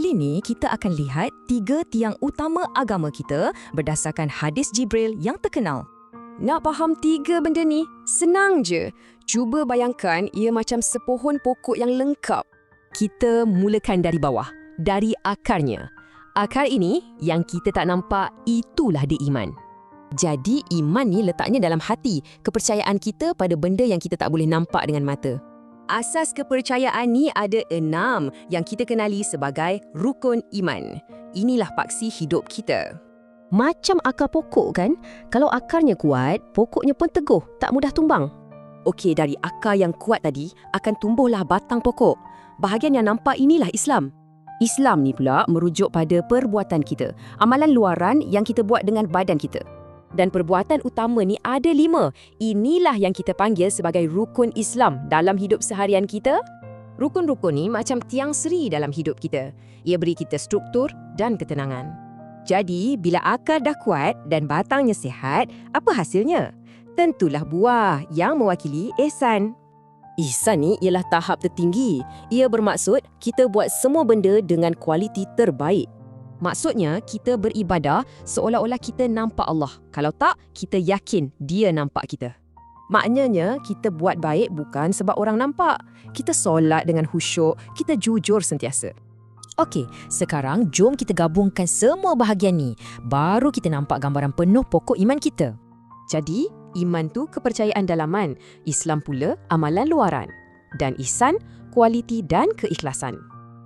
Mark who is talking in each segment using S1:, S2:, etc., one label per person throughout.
S1: Kali ni kita akan lihat 3 tiang utama agama kita berdasarkan hadis Jibril yang terkenal.
S2: Nak faham 3 benda ni? Senang je. Cuba bayangkan ia macam sepohon pokok yang lengkap.
S3: Kita mulakan dari bawah, dari akarnya. Akar ini yang kita tak nampak, itulah dia iman. Jadi iman ni letaknya dalam hati, kepercayaan kita pada benda yang kita tak boleh nampak dengan mata.
S1: Asas kepercayaan ni ada 6 yang kita kenali sebagai rukun iman. Inilah paksi hidup kita.
S3: Macam akar pokok kan? Kalau akarnya kuat, pokoknya pun teguh, tak mudah tumbang.
S1: Okey, dari akar yang kuat tadi akan tumbuhlah batang pokok. Bahagian yang nampak inilah Islam. Islam ni pula merujuk pada perbuatan kita, amalan luaran yang kita buat dengan badan kita. Dan perbuatan utama ni ada 5. Inilah yang kita panggil sebagai rukun Islam dalam hidup seharian kita. Rukun-rukun ni macam tiang seri dalam hidup kita. Ia beri kita struktur dan ketenangan. Jadi, bila akar dah kuat dan batangnya sihat, apa hasilnya? Tentulah buah yang mewakili ihsan. Ihsan ni ialah tahap tertinggi. Ia bermaksud kita buat semua benda dengan kualiti terbaik. Maksudnya, kita beribadah seolah-olah kita nampak Allah. Kalau tak, kita yakin Dia nampak kita. Maknanya, kita buat baik bukan sebab orang nampak. Kita solat dengan khusyuk, kita jujur sentiasa.
S4: Okey, sekarang jom kita gabungkan semua bahagian ni. Baru kita nampak gambaran penuh pokok iman kita.
S1: Jadi, iman tu kepercayaan dalaman, Islam pula amalan luaran. Dan ihsan, kualiti dan keikhlasan.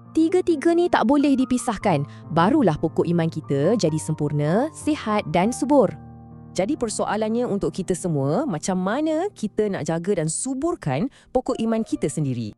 S1: 3-3 ni tak boleh dipisahkan. Barulah pokok iman kita jadi sempurna, sihat dan subur. Jadi persoalannya untuk kita semua, macam mana kita nak jaga dan suburkan pokok iman kita sendiri?